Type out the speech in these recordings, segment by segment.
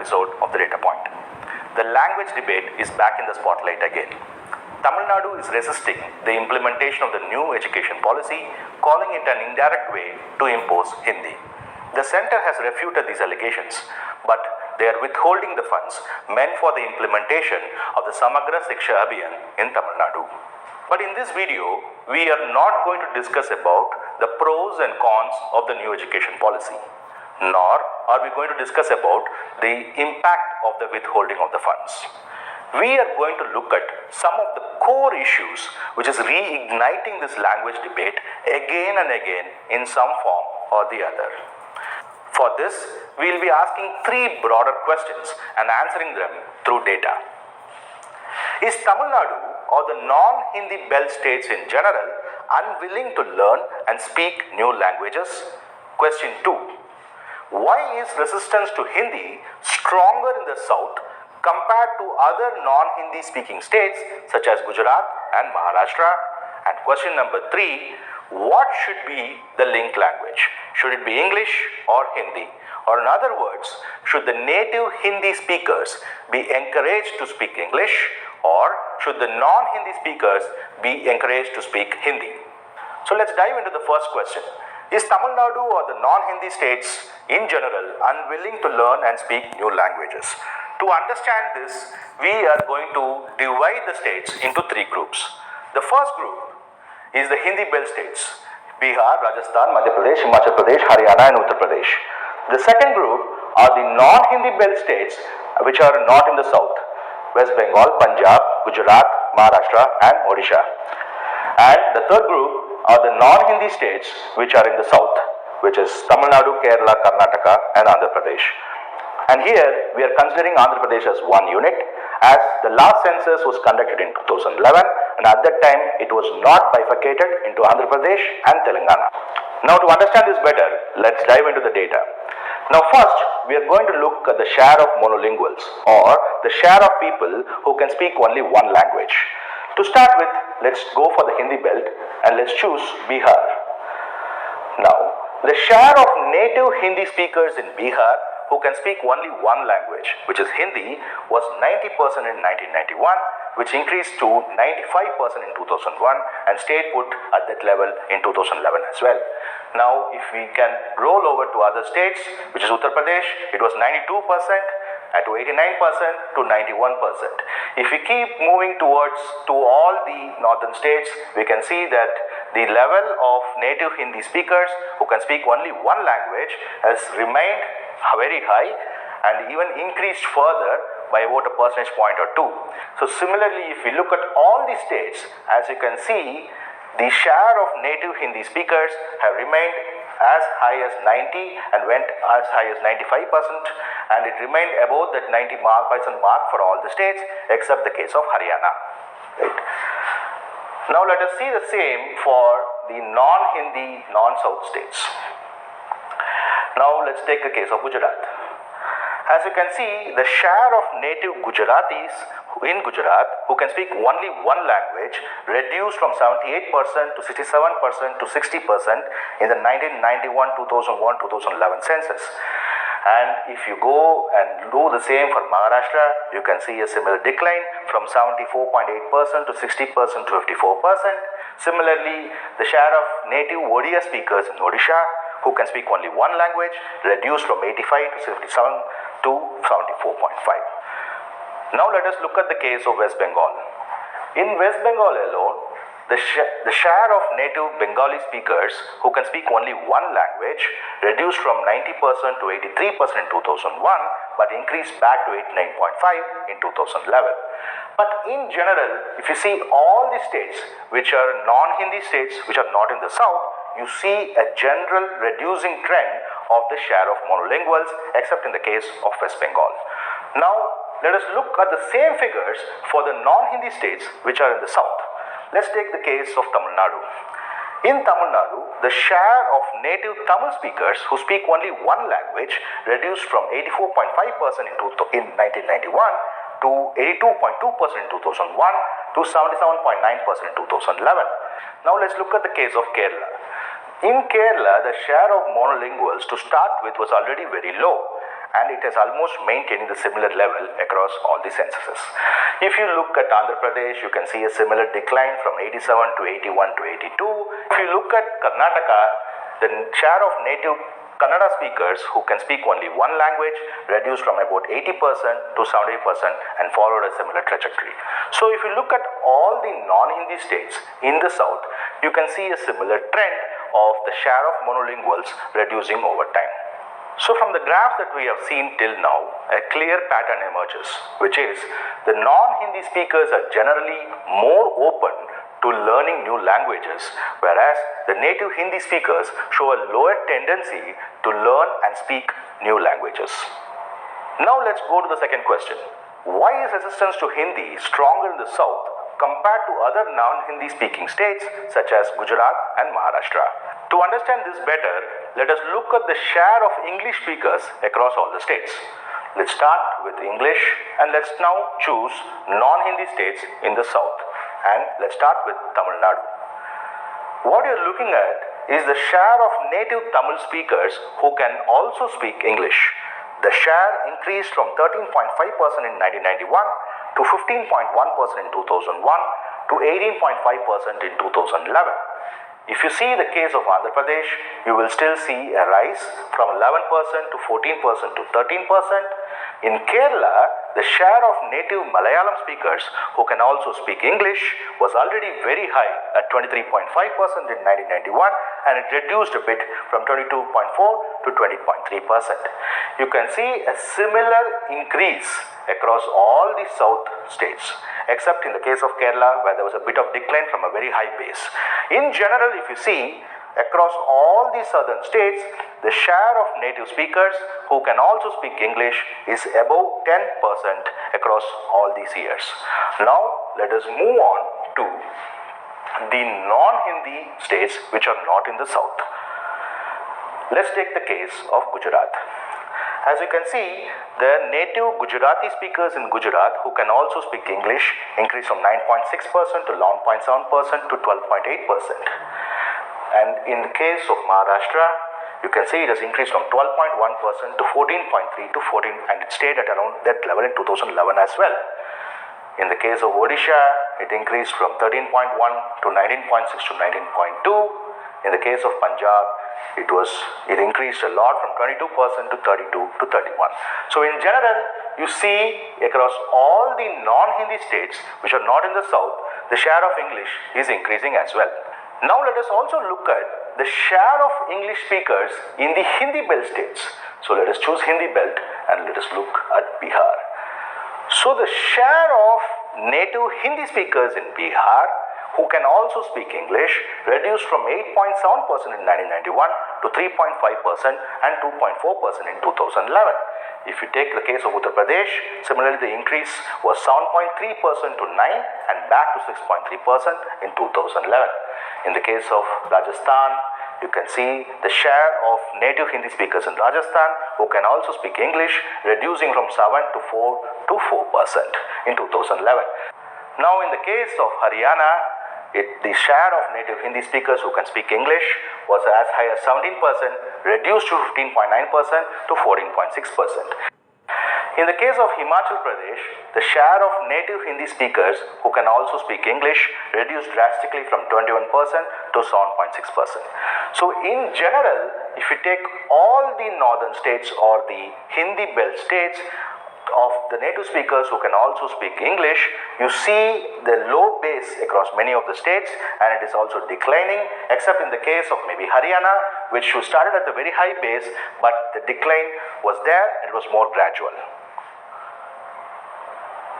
episode of The Data Point. The language debate is back in the spotlight again. Tamil Nadu is resisting the implementation of the new education policy, calling it an indirect way to impose Hindi. The centre has refuted these allegations, but they are withholding the funds meant for the implementation of the Samagra Shiksha Abhiyan in Tamil Nadu. But in this video, we are not going to discuss about the pros and cons of the new education policy, nor are we going to discuss about the impact of the withholding of the funds. We are going to look at some of the core issues which is reigniting this language debate again and again in some form or the other. For this, we will be asking three broader questions and answering them through data. Is Tamil Nadu or the non-Hindi belt states in general unwilling to learn and speak new languages? Question 2. Why is resistance to Hindi stronger in the south compared to other non-Hindi speaking states such as Gujarat and Maharashtra? And question number 3, what should be the link language? Should it be English or Hindi? Or in other words, should the native Hindi speakers be encouraged to speak English, or should the non-Hindi speakers be encouraged to speak Hindi? So let's dive into the first question. Is Tamil Nadu or the non-Hindi states in general unwilling to learn and speak new languages? To understand this, we are going to divide the states into three groups. The first group is the Hindi belt states: Bihar, Rajasthan, Madhya Pradesh, Himachal Pradesh, Haryana and Uttar Pradesh. The second group are the non-Hindi belt states which are not in the south: West Bengal, Punjab, Gujarat, Maharashtra and Odisha. And the third group are the non-Hindi states which are in the south, which is Tamil Nadu, Kerala, Karnataka and Andhra Pradesh. And here we are considering Andhra Pradesh as one unit, as the last census was conducted in 2011 and at that time it was not bifurcated into Andhra Pradesh and Telangana. Now to understand this better, let's dive into the data. Now first, we are going to look at the share of monolinguals, or the share of people who can speak only one language. To start with, let's go for the Hindi belt and let's choose Bihar. Now, the share of native Hindi speakers in Bihar who can speak only one language, which is Hindi, was 90% in 1991, which increased to 95% in 2001 and stayed put at that level in 2011 as well. Now, if we can roll over to other states, which is Uttar Pradesh, it was 92%, to 89% to 91%. If we keep moving towards to all the northern states, we can see that the level of native Hindi speakers who can speak only one language has remained very high and even increased further by about a percentage point or two. So similarly, if we look at all the states, as you can see, the share of native Hindi speakers have remained as high as 90 and went as high as 95%, and it remained above that 90% mark for all the states except the case of Haryana. Right. Now let us see the same for the non-Hindi, non-South states. Now let's take the case of Gujarat. As you can see, the share of native Gujaratis in Gujarat who can speak only one language reduced from 78% to 67% to 60% in the 1991, 2001, 2011 census. And if you go and do the same for Maharashtra, you can see a similar decline from 74.8% to 60% to 54%. Similarly, the share of native Odia speakers in Odisha who can speak only one language reduced from 85 to 57 to 74.5. Now let us look at the case of West Bengal. In West Bengal alone, the share of native Bengali speakers who can speak only one language reduced from 90% to 83% in 2001 but increased back to 89.5 in 2011. But in general, if you see all the states which are non-Hindi states which are not in the south, you see a general reducing trend of the share of monolinguals except in the case of West Bengal. Now let us look at the same figures for the non-Hindi states which are in the south. Let's take the case of Tamil Nadu. In Tamil Nadu, the share of native Tamil speakers who speak only one language reduced from 84.5% in 1991 to 82.2% in 2001 to 77.9% in 2011. Now let's look at the case of Kerala. In Kerala, the share of monolinguals to start with was already very low, and it has almost maintained the similar level across all the censuses. If you look at Andhra Pradesh, you can see a similar decline from 87 to 81 to 82. If you look at Karnataka, the share of native Kannada speakers who can speak only one language reduced from about 80% to 70% and followed a similar trajectory. So if you look at all the non-Hindi states in the south, you can see a similar trend of the share of monolinguals reducing over time. So from the graph that we have seen till now, a clear pattern emerges, which is the non-Hindi speakers are generally more open to learning new languages, whereas the native Hindi speakers show a lower tendency to learn and speak new languages. Now let's go to the second question. Why is resistance to Hindi stronger in the south compared to other non-Hindi speaking states such as Gujarat and Maharashtra? To understand this better, let us look at the share of English speakers across all the states. Let's start with English and let's now choose non-Hindi states in the south. And let's start with Tamil Nadu. What you're looking at is the share of native Tamil speakers who can also speak English. The share increased from 13.5% in 1991 to 15.1% in 2001 to 18.5% in 2011. If you see the case of Andhra Pradesh, you will still see a rise from 11% to 14% to 13%. In Kerala, the share of native Malayalam speakers who can also speak English was already very high at 23.5% in 1991 and it reduced a bit from 22.4 to 20.3%. You can see a similar increase across all the south states, except in the case of Kerala where there was a bit of decline from a very high base. In general, if you see, across all the southern states, the share of native speakers who can also speak English is above 10% across all these years. Now, let us move on to the non-Hindi states which are not in the south. Let's take the case of Gujarat. As you can see, the native Gujarati speakers in Gujarat who can also speak English increased from 9.6% to 11.7% to 12.8%. And in the case of Maharashtra, you can see it has increased from 12.1% to 14.3% to 14%, and it stayed at around that level in 2011 as well. In the case of Odisha, it increased from 13.1 to 19.6 to 19.2. In the case of Punjab, it increased a lot from 22% to 32 to 31. So in general, you see across all the non-Hindi states which are not in the south, the share of English is increasing as well. Now let us also look at the share of English speakers in the Hindi belt states. So let us choose Hindi belt and let us look at Bihar. So the share of native Hindi speakers in Bihar who can also speak English reduced from 8.7% in 1991 to 3.5% and 2.4% in 2011. If you take the case of Uttar Pradesh, similarly the increase was 7.3% to 9% and back to 6.3% in 2011. In the case of Rajasthan, you can see the share of native Hindi speakers in Rajasthan who can also speak English reducing from 7 to 4% to 4% in 2011. Now in the case of Haryana, the share of native Hindi speakers who can speak English was as high as 17%, reduced to 15.9% to 14.6%. In the case of Himachal Pradesh, the share of native Hindi speakers who can also speak English reduced drastically from 21% to 7.6%. So in general, if you take all the northern states or the Hindi belt states, of the native speakers who can also speak English, you see the low base across many of the states and it is also declining, except in the case of maybe Haryana, which started at a very high base, but the decline was there and it was more gradual.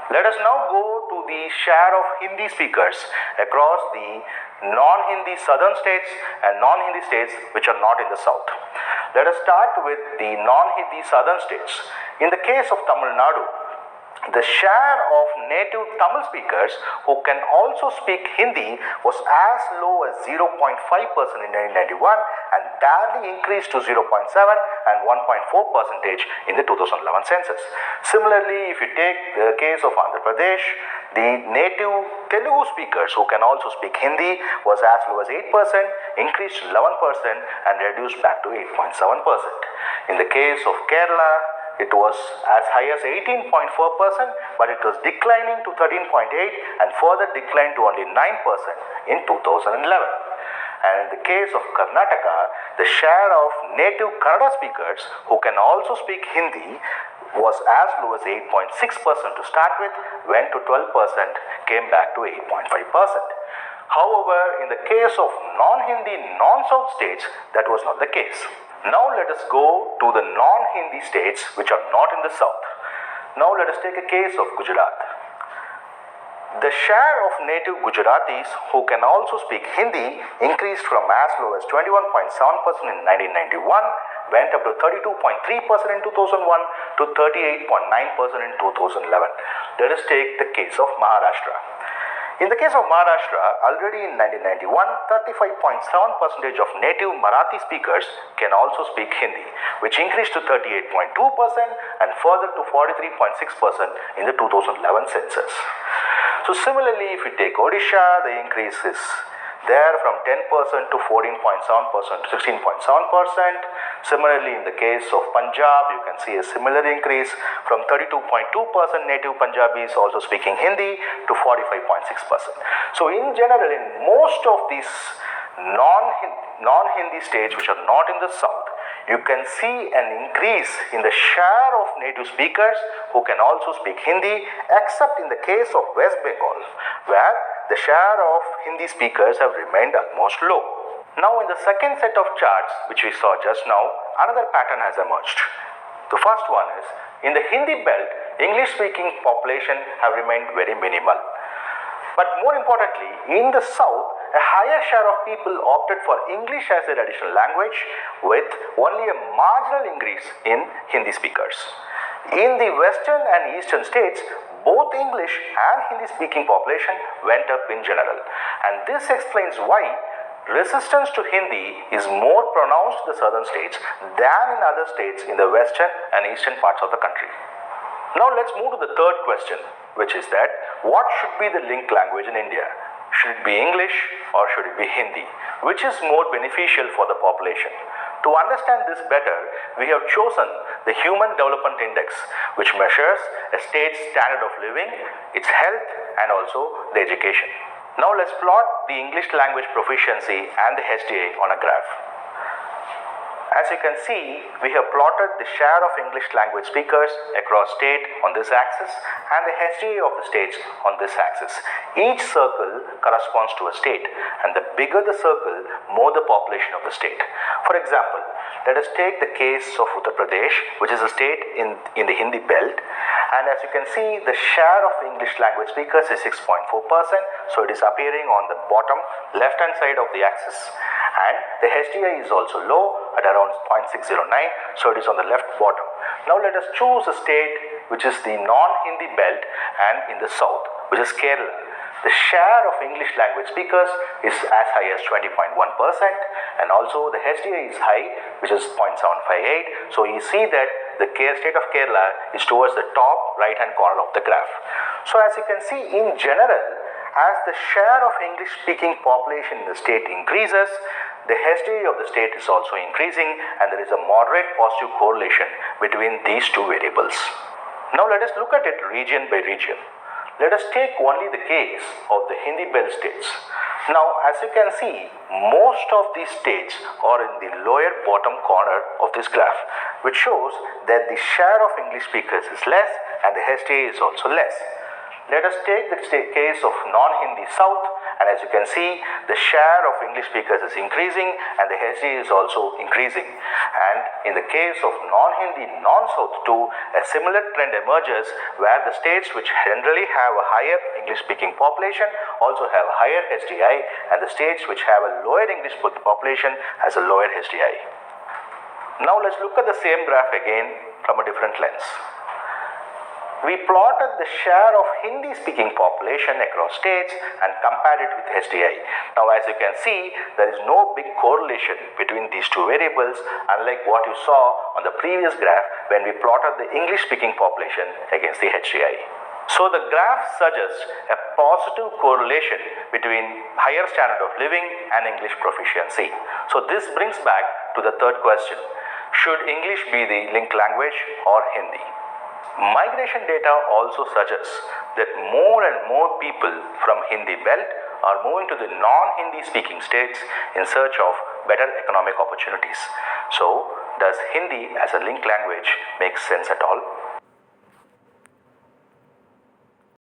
Let us now go to the share of Hindi speakers across the non-Hindi southern states and non-Hindi states which are not in the south. Let us start with the non-Hindi southern states. In the case of Tamil Nadu, the share of native Tamil speakers who can also speak Hindi was as low as 0.5% in 1991 and barely increased to 0.7 and 1.4% in the 2011 census. Similarly, if you take the case of Andhra Pradesh, the native Telugu speakers who can also speak Hindi was as low as 8%, increased to 11% and reduced back to 8.7%. In the case of Kerala, it was as high as 18.4%, but it was declining to 13.8% and further declined to only 9% in 2011. And in the case of Karnataka, the share of native Kannada speakers who can also speak Hindi was as low as 8.6% to start with, went to 12%, came back to 8.5%. However, in the case of non-Hindi, non-South states, that was not the case. Now let us go to the non-Hindi states which are not in the South. Now let us take a case of Gujarat. The share of native Gujaratis who can also speak Hindi increased from as low as 21.7% in 1991, went up to 32.3% in 2001 to 38.9% in 2011. Let us take the case of Maharashtra. In the case of Maharashtra, already in 1991, 35.7% of native Marathi speakers can also speak Hindi, which increased to 38.2% and further to 43.6% in the 2011 census. So similarly, if we take Odisha, the increase is there from 10% to 14.7% to 16.7%. Similarly, in the case of Punjab, you can see a similar increase from 32.2% native Punjabis also speaking Hindi to 45.6%. So in general, in most of these non-Hindi states which are not in the South, you can see an increase in the share of native speakers who can also speak Hindi, except in the case of West Bengal, where the share of Hindi speakers have remained almost low. Now in the second set of charts which we saw just now, another pattern has emerged. The first one is, in the Hindi belt, English speaking population have remained very minimal. But more importantly, in the South, a higher share of people opted for English as their additional language, with only a marginal increase in Hindi speakers. In the western and eastern states, both English and Hindi speaking population went up in general. And this explains why resistance to Hindi is more pronounced in the southern states than in other states in the western and eastern parts of the country. Now let's move to the third question, which is that what should be the linked language in India? Should it be English or should it be Hindi? Which is more beneficial for the population? To understand this better, we have chosen the Human Development Index, which measures a state's standard of living, its health, and also the education. Now let's plot the English language proficiency and the HDI on a graph. As you can see, we have plotted the share of English language speakers across state on this axis and the HDI of the states on this axis. Each circle corresponds to a state, and the bigger the circle, more the population of the state. For example, let us take the case of Uttar Pradesh, which is a state in the Hindi belt. And as you can see, the share of English language speakers is 6.4%, so it is appearing on the bottom left hand side of the axis. And the HDI is also low at around 0.609, so it is on the left bottom. Now let us choose a state which is the non-Hindi belt and in the south, which is Kerala. The share of English language speakers is as high as 20.1%, and also the HDI is high, which is 0.758. So you see that the state of Kerala is towards the top right hand corner of the graph. So as you can see, in general, as the share of English speaking population in the state increases, the HDI of the state is also increasing, and there is a moderate positive correlation between these two variables. Now let us look at it region by region. Let us take only the case of the Hindi belt states. Now, as you can see, most of these states are in the lower bottom corner of this graph, which shows that the share of English speakers is less and the HDI is also less. Let us take the case of non-Hindi South, and as you can see, the share of English speakers is increasing and the HDI is also increasing. And in the case of non-Hindi non-South too, a similar trend emerges where the states which generally have a higher English-speaking population also have higher HDI, and the states which have a lower English population has a lower HDI. Now let's look at the same graph again from a different lens. We plotted the share of Hindi-speaking population across states and compared it with HDI. Now, as you can see, there is no big correlation between these two variables, unlike what you saw on the previous graph when we plotted the English-speaking population against the HDI. So the graph suggests a positive correlation between higher standard of living and English proficiency. So this brings back to the third question. Should English be the link language or Hindi? Migration data also suggests that more and more people from Hindi belt are moving to the non-Hindi speaking states in search of better economic opportunities. So, does Hindi as a link language make sense at all?